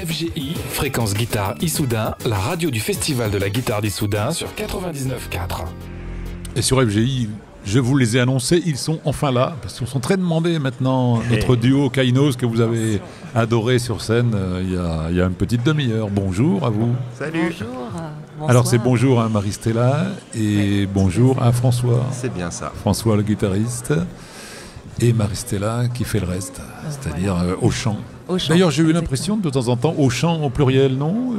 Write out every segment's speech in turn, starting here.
FGI, Fréquence Guitare Issoudun, la radio du Festival de la Guitare d'Issoudun sur 99.4. Et sur FGI, je vous les ai annoncés, ils sont enfin là, parce qu'ils sont très demandés maintenant. Notre duo Kainos que vous avez adoré sur scène il y a une petite demi-heure. Bonjour à vous. Salut. Bonjour. Bonsoir. Alors c'est bonjour à Marie-Stella et bonjour à François. C'est bien ça. François le guitariste et Marie-Stella qui fait le reste, c'est-à-dire au chant. D'ailleurs, j'ai eu l'impression de temps en temps au chant au pluriel, non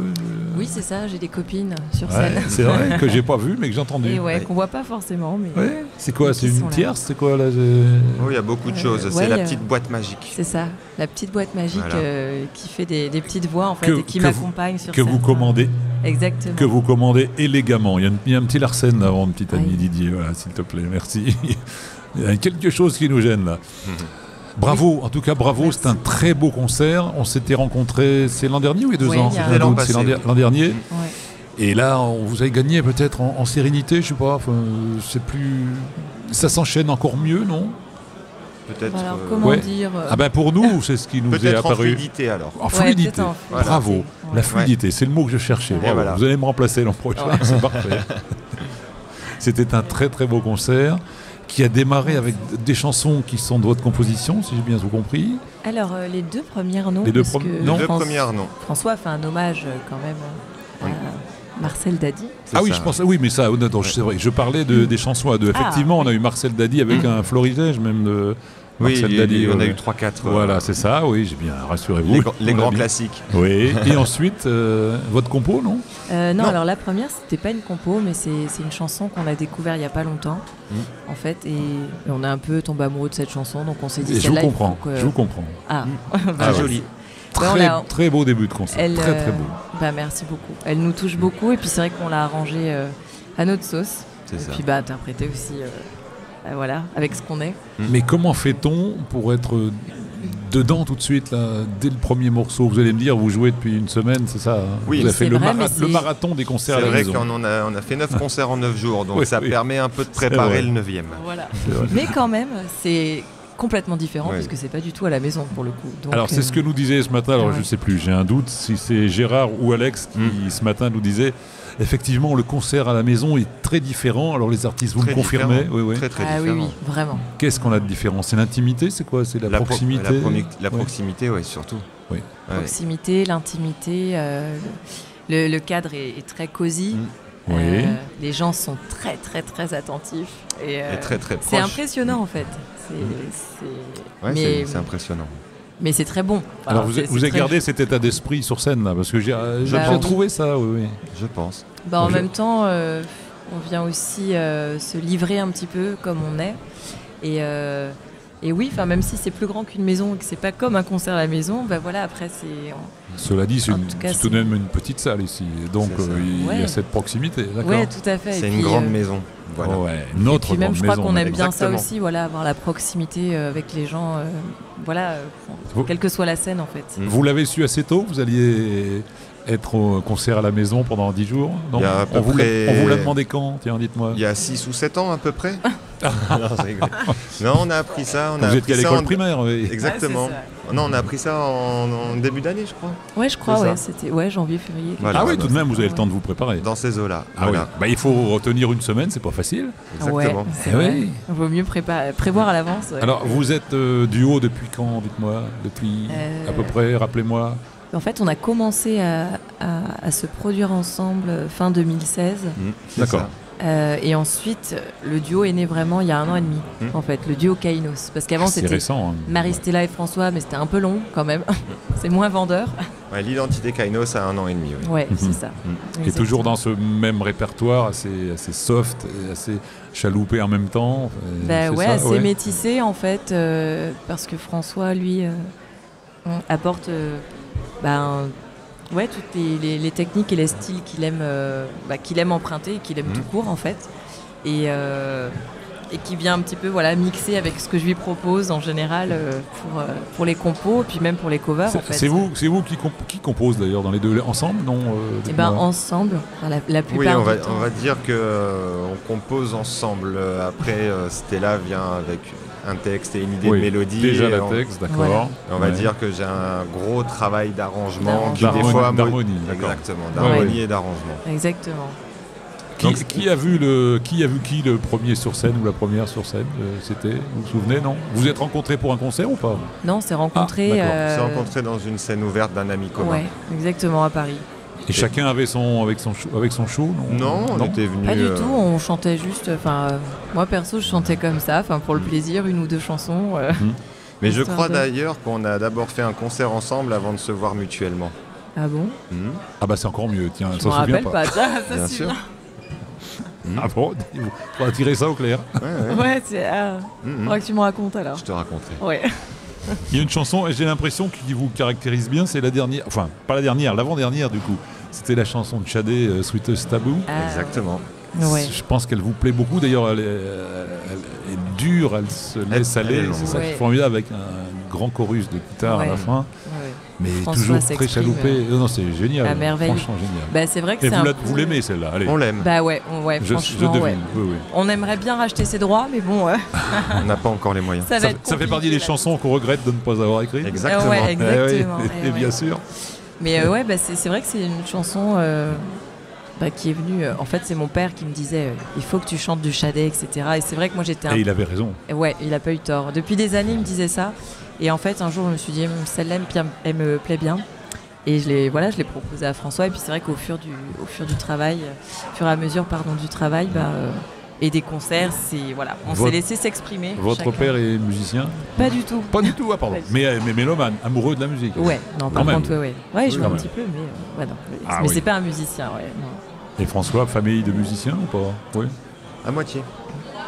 Oui, c'est ça, j'ai des copines sur Ouais, scène. c'est vrai que j'ai pas vu, mais que j'ai entendu. Et qu'on voit pas forcément. Mais Ouais. C'est quoi? C'est qui sont une là. tierce? C'est quoi là Oh, il y a beaucoup de choses. ouais, C'est la petite boîte magique. c'est ça, la petite boîte magique Voilà. qui fait des petites voix en fait Que- et qui que m'accompagne sur que scène. vous commandez, Exactement. que vous commandez élégamment. Il y a un petit Larsen avant, un petit ami Oui. Didier, voilà, s'il te plaît, merci. Il y a quelque chose qui nous gêne là. Bravo, en tout cas bravo, Merci. c'est un très beau concert. On s'était rencontrés, c'est l'an dernier ou il y a 2 Ouais, ans? il y a J'ai un un an. doute, c'est l'an dernier. Ouais. Et là, vous avez gagné peut-être en sérénité, je sais pas, enfin, c'est plus... Ça s'enchaîne encore mieux, non? Peut-être. Alors comment Ouais. dire Ah ben pour nous, c'est ce qui nous est Peut-être en apparu. fluidité alors. En fluidité. peut-être en Voilà. Bravo. Ouais. La fluidité, c'est le mot que je cherchais. Et Bravo. voilà. Vous allez me remplacer l'an prochain, Ouais. c'est parfait. C'était un très très beau concert qui a démarré avec des chansons qui sont de votre composition, si j'ai bien tout compris. Alors les deux premières non. Les deux parce prom- que non. Les deux France- premières, non. François fait un hommage quand même Oui. à Marcel Dady. C'est Ah oui, ça. je pensais, oui, mais ça, non, c'est vrai. Je parlais des chansons à deux. Ah, Effectivement, on a oui. eu Marcel Dady avec un florilège même de Oui, Marcel Dady. on a ouais. eu 3-4. Voilà, c'est ça, oui, j'ai bien, rassurez-vous. Les On a grands bien- classiques. Oui, et ensuite, votre compo, non? Non, Non. alors la première, c'était pas une compo, mais c'est une chanson qu'on a découvert il y a pas longtemps, en fait, et on a un peu tombé amoureux de cette chanson, donc on s'est dit Et je vous celle-là, il faut comprends, que- je vous comprends. Ah, Ah, joli. on Très, l'a- très beau début de concert, Elle, très très beau. Bah merci beaucoup. Elle nous touche beaucoup, et puis c'est vrai qu'on l'a arrangée à notre sauce, C'est et ça. puis interprétée aussi, voilà, avec ce qu'on est. Mais comment fait-on pour être dedans tout de suite, là, dès le premier morceau? Vous allez me dire, vous jouez depuis une semaine, c'est ça, hein? Oui, vous avez fait c'est le, vrai, mais le c'est- marathon des concerts C'est à la vrai maison. qu'on a fait 9 concerts en 9 jours, donc Oui, ça oui. permet un peu de vrai. préparer le 9e. Voilà. C'est vrai. Mais quand même, c'est complètement différent, Oui. puisque c'est pas du tout à la maison, pour le coup. Donc, Alors c'est ce que nous disait ce matin, alors ouais. je ne sais plus, j'ai un doute si c'est Gérard ou Alex qui ce matin nous disait effectivement le concert à la maison est très différent. Alors les artistes, vous Très me confirmez? différent. Oui, oui. Très très Ah oui, différent. oui, vraiment. Qu'est-ce qu'on a de différent? C'est l'intimité, c'est quoi? C'est la proximité? La Ouais. proximité, oui, surtout. Oui. Ouais. Proximité, l'intimité, le cadre est très cosy. Oui. Les gens sont très très très attentifs et très, très c'est proches. impressionnant en fait. Ouais, mais c'est impressionnant. mais c'est très bon. Enfin, Alors vous, c'est vous avez très- gardé cet état d'esprit sur scène là, parce que j'ai Bah, bien oui. trouvé ça, oui, oui. Je pense. Bah, en Je- même temps, on vient aussi se livrer un petit peu comme on est et oui, enfin même si c'est plus grand qu'une maison et que c'est pas comme un concert à la maison, bah voilà après c'est Cela dit, c'est En tout cas, tout de même une petite salle ici, donc C'est ça. il y a Ouais. cette proximité, d'accord? ouais tout à fait. C'est Et une puis, grande maison. Voilà. Oh, ouais. Notre Puis même, grande je crois maison, qu'on aime bien ça Exactement. aussi, voilà, avoir la proximité avec les gens, voilà, Vous- quelle que soit la scène en fait. Vous l'avez su assez tôt, vous alliez être au concert à la maison pendant 10 jours? Non, Il y a à peu on vous l'a près- on vous l'a demandé quand? Tiens, dites-moi. Il y a 6 ou 7 ans à peu près. non, je rigole. Non, on a appris ça. On a Vous étiez appris à ça l'école en- primaire, oui. Exactement. Ouais, c'est Non, on a appris ça en début d'année, je crois. Ouais, je crois, C'est ça. ouais, c'était janvier, février. quelque Voilà. Ah oui, bah, tout de même, vous avez le ouais. temps de vous préparer. Dans ces eaux-là. Ah Voilà. oui. Bah, il faut retenir une semaine, c'est pas facile. chose. Ouais, Exactement. c'est Eh vrai. oui. Il vaut mieux prévoir à l'avance. Ouais. Alors, vous êtes duo depuis quand, dites-moi? Depuis à peu près, rappelez-moi. En fait, on a commencé à se produire ensemble fin 2016. C'est D'accord. ça. Et ensuite, le duo est né vraiment il y a 1 an et demi, en fait, le duo Kainos. Parce qu'avant, C'est c'était récent. hein. Marie-Stella et François, mais c'était un peu long quand même. C'est moins vendeur. Ouais, l'identité Kainos a 1 an et demi. Oui. Ouais, c'est ça. Qui est toujours dans ce même répertoire, assez soft, et assez chaloupé en même temps. Bah C'est ouais, ça, assez ouais. métissé en fait, parce que François, lui, apporte ouais, toutes les techniques et les styles qu'il aime emprunter et qu'il aime tout court en fait. Et qui vient un petit peu mixer avec ce que je lui propose en général pour les compos et puis même pour les covers en fait. C'est vous qui compose d'ailleurs dans les deux ensemble, non? Et ben dites-moi. ensemble, la Oui, plupart on va, du temps. on va dire que on compose ensemble. Après, Stella vient avec un texte et une idée Oui, de mélodie. déjà et le texte, d'accord. Voilà. on va Ouais. dire que j'ai un gros travail d'arrangement qui D'harmonie, des fois d'harmonie, d'accord. exactement, d'harmonie Ouais. et d'arrangement. Exactement. Qui a vu qui le premier sur scène ou la première sur scène c'était, vous vous souvenez, non? Vous vous êtes rencontrés pour un concert ou pas? Non, on s'est rencontrés. d'accord. On s'est rencontrés dans une scène ouverte d'un ami commun. Ouais, exactement, à Paris. Et chacun avait avec son show, non? Non, on était venus. Pas du tout, on chantait juste. Moi perso, je chantais comme ça, pour le plaisir, une ou deux chansons. Mais je Histoire crois de- d'ailleurs qu'on a d'abord fait un concert ensemble avant de se voir mutuellement. Ah bon? Ah bah c'est encore mieux, tiens, Je ça me se souvient rappelle pas. Ça, Bien c'est sûr. bien. Ah bon, on va tirer ça au clair. Ouais, ouais. Ouais, c'est. Faudra que tu me racontes alors. Je te raconterai. Ouais. Il y a une chanson, et j'ai l'impression qui vous caractérise bien, c'est la dernière, enfin pas la dernière, l'avant-dernière du coup. C'était la chanson de Shadé, Sweetest Taboo. Ah, Exactement. Ouais. Je pense qu'elle vous plaît beaucoup. D'ailleurs, elle est dure, elle se laisse elle est aller. longue. C'est ça qui est Ouais. formidable avec un grand chorus de guitare à la Ouais. fin. Ouais. Mais François toujours très s'exprime, chaloupé. Non, c'est génial. à merveille. Franchement, génial. Bah, c'est vrai que Et c'est vous l'aimez celle-là, allez. On l'aime. Bah ouais, je franchement, devine. ouais. Oui, oui. On aimerait bien racheter ses droits, mais bon, On n'a pas encore les moyens. ça va être Ça fait partie compliqué, des là. chansons qu'on regrette de ne pas avoir écrites. Exactement. Ouais, exactement. Eh oui, Eh et ouais. bien sûr. Mais ouais, c'est vrai que c'est une chanson qui est venue. En fait, c'est mon père qui me disait il faut que tu chantes du Shadé, etc. Et c'est vrai que moi j'étais un. Et il avait raison. Ouais, il a pas eu tort. Depuis des années, il me disait ça. Et en fait, un jour, je me suis dit celle-là, elle me plaît bien. Et je l'ai proposé à François. Et puis c'est vrai qu'au fur du travail, au fur et à mesure du travail, et des concerts, on s'est laissé s'exprimer. Votre chacun. père est musicien? Pas du tout. Pas du tout, ah pardon. Pas du tout. Mais mélomane, amoureux de la musique. Ouais, non, par Quand contre, même. ouais. Ouais, il joue quand un même. petit peu, mais non. Ah Mais oui. c'est pas un musicien, ouais. Non. Et François, famille de musiciens ou pas? Oui. À moitié.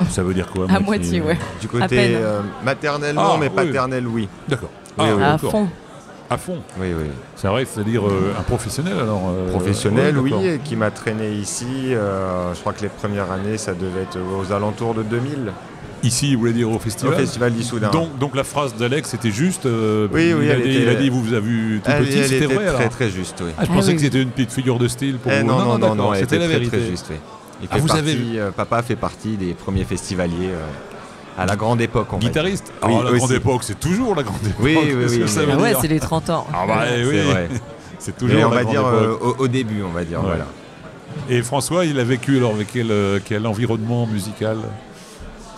Ça veut dire quoi? À moitié, ouais. Du À côté peine. maternel, Ah, non, mais oui. paternel, oui. D'accord. Oui, oui. À d'accord. fond. À fond. Oui, oui. C'est vrai, c'est-à-dire un professionnel alors. Professionnel, ouais, oui, d'accord. et qui m'a traîné ici. Je crois que les premières années, ça devait être aux alentours de 2000, Ici, vous voulez dire au au festival. Festival d'Issoudun. Donc la phrase d'Alex c'était juste. Oui, oui, il a dit vous avez vu tout elle, petit, elle c'était était vrai alors. très très juste, oui. Ah, je Ah pensais oui. que c'était une petite figure de style pour vous. Non, d'accord, elle c'était était la très vérité. très juste, oui. Il Ah, fait vous partie, avez- papa fait partie des premiers festivaliers à la grande époque, on va dire. Guitariste. Oui, Alors, la grande aussi. époque, c'est toujours la grande époque. Oui, oui, Qu'est-ce que oui, ça mais- veut Ah ouais, dire c'est les 30 ans. Ah bah C'est oui, vrai. c'est toujours Mais on la va grande dire époque. au début, on va dire, Ouais. voilà. Et François, il a vécu alors avec quel environnement musical?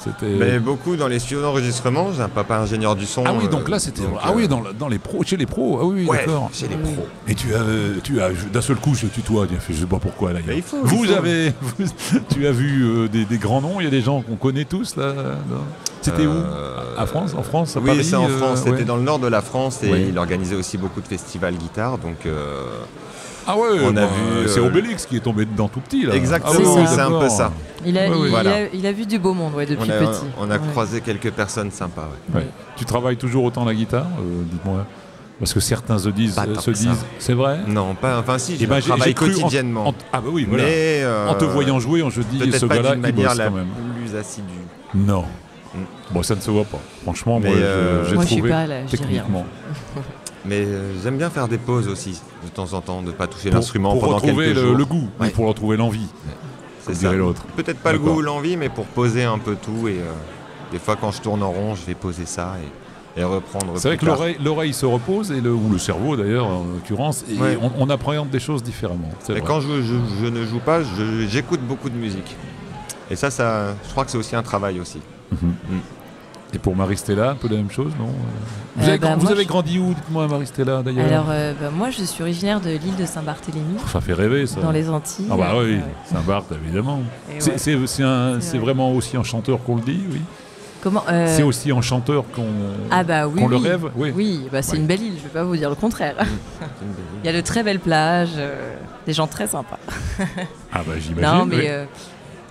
C'était. Mais beaucoup dans les studios d'enregistrement, j'ai un papa ingénieur du son. Ah oui, donc là c'était. Ah oui, dans les pros, chez les pros. Ah oui, ouais, d'accord. chez les pros. Et tu as d'un seul coup, je tutoie, je sais pas pourquoi là. Mais il faut, Tu as vu des grands noms, il y a des gens qu'on connaît tous là. C'était où? En France, à Oui, Paris. c'est en France. C'était ouais. dans le nord de la France et Ouais. il organisait aussi beaucoup de festivals guitare. Donc, Ah ouais, on a vu, c'est Obélix qui est tombé dedans tout petit là. exactement, Ah oui, c'est un peu d'accord. ça. Il a, Ouais, ouais. Voilà. il a vu du beau monde depuis petit. On a Ouais. croisé quelques personnes sympas. Ouais. Ouais. Tu travailles toujours autant la guitare, dites-moi. Parce que certains se disent, Pas tant que ça. c'est vrai. Non, pas. Enfin, si, je Eh ben, j'ai travaille cru quotidiennement. Ah bah oui, voilà. Mais En te voyant jouer, on se dit peut-être ce pas gars-là, d'une il manière bosse la quand même. plus assidue. Non. Mm. Bon, ça ne se voit pas. Franchement, Mais, moi, j'ai Moi, je suis trouvé pas là, je dis rien. techniquement. Mais j'aime bien faire des pauses aussi, de temps en temps, de pas toucher l'instrument Pour pendant retrouver quelques jours. le goût, Ouais. pour retrouver l'envie. C'est comme ça. dirait l'autre. Peut-être pas le D'accord. goût ou l'envie, mais pour poser un peu tout. Et des fois, quand je tourne en rond, je vais poser ça et reprendre. C'est vrai plus que tard. l'oreille se repose, ou le cerveau d'ailleurs, en l'occurrence, et Ouais. on appréhende des choses différemment. C'est Et vrai. quand je ne joue pas, j'écoute beaucoup de musique. Et ça, je crois que c'est aussi un travail aussi. Et pour Maristella, un peu la même chose, non? Vous moi, avez je- grandi où, dites-moi, Maristella, d'ailleurs? Alors, moi, je suis originaire de l'île de Saint-Barthélemy, Ça fait rêver, ça. dans les Antilles. Ah bah oui, Ouais. Saint-Barth, évidemment. Et C'est ouais. c'est vrai. vraiment aussi en chanteur qu'on le dit, oui. Comment C'est aussi en chanteur qu'on Ah bah oui. qu'on le oui. rêve, oui. Oui, bah, c'est Ouais. une belle île, je vais pas vous dire le contraire. Il y a de très belles plages, des gens très sympas. Ah bah j'imagine. Non, mais oui.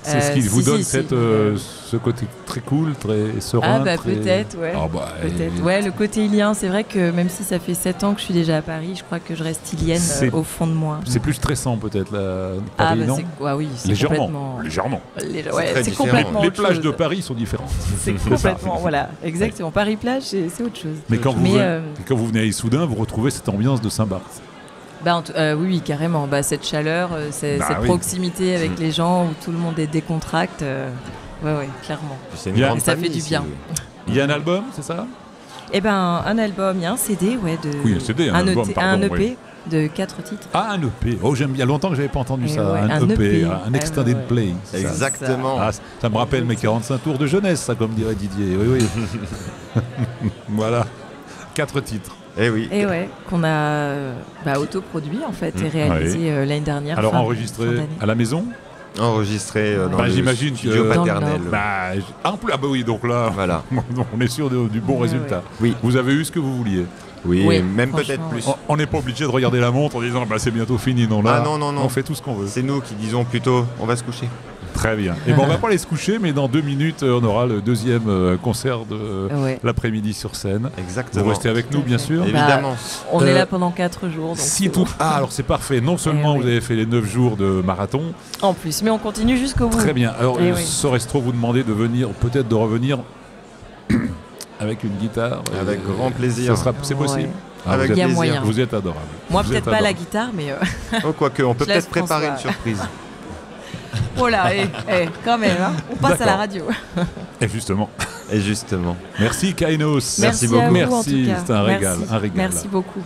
C'est ce qui vous si, donne si, cette, si. ce côté très cool, très serein. Ah bah très- peut-être, ouais. Ah bah, Peut-être. Ouais, le côté ilien, c'est vrai que même si ça fait 7 ans que je suis déjà à Paris, je crois que je reste ilienne C'est- au fond de moi. C'est plus stressant peut-être, la Ah Paris, bah non? c'est oui, c'est Légèrement. complètement. Légèrement. Ouais, très c'est différent. complètement Les autre plages chose. de Paris sont différentes. C'est complètement, voilà, exactement. Paris-Plage, c'est autre chose. Mais quand, Mais, quand vous venez à Issoudun, vous retrouvez cette ambiance de Saint-Barth. Bah, oui, oui, carrément. Bah, cette chaleur, cette oui. proximité avec les gens où tout le monde est décontracté. Ouais, clairement. C'est une Bien. grande Et ça famille fait du ici, bien. oui. Il y a un album, c'est ça? Eh ben, un album, il y a un CD, ouais, Oui, un CD, un album, pardon, un EP oui. de 4 titres. Ah, un EP. Oh, j'aime bien. Longtemps que j'avais pas entendu Et ça. ouais, Un un EP, EP. un extended Ouais. play. c'est ça. Exactement. Ah, ça me rappelle mes 45 tours de jeunesse, ça, comme dirait Didier. Oui, oui. Voilà. 4 titres. Eh oui. Et ouais, qu'on a autoproduit en fait et réalisé l'année dernière. Alors fin enregistré d'année. à la maison? Enregistré dans Bah, le j'imagine studio que- Dans le paternel. Nord. En plus, ah bah oui, donc là, Voilà. on est sûr du bon Ouais, résultat. ouais. Oui. Vous avez eu ce que vous vouliez. Oui, Oui, même franchement, peut-être plus. On n'est pas obligé de regarder la montre en disant bah, c'est bientôt fini. Non, là, Ah non, non, non. on fait tout ce qu'on veut. C'est nous qui disons plutôt on va se coucher. Très bien. Et bon, on va pas aller se coucher, mais dans 2 minutes, on aura le deuxième concert de Ouais. l'après-midi sur scène. Exactement. Vous restez avec nous, bien sûr. Évidemment. On est Euh, là pendant 4 jours. Donc Si c'est tout... bon. Ah, alors c'est parfait. Non seulement Eh oui. vous avez fait les 9 jours de marathon, En plus, mais on continue jusqu'au bout. très bien. Alors, Eh oui. serait-ce trop vous demander de venir, peut-être de revenir avec une guitare Avec grand plaisir. C'est Ouais. possible. Avec Il y a plaisir. moyen. Vous êtes adorable. Moi, Vous peut-être êtes pas la adorable. guitare, mais Oh, quoique, on peut Je laisse peut-être préparer une François. surprise. oh là, quand même, hein. On passe à la D'accord. radio. Et justement. Et justement. Merci Kainos. Merci à beaucoup. vous, en Merci, tout cas. c'est un régal. Merci. Un régal. Merci beaucoup.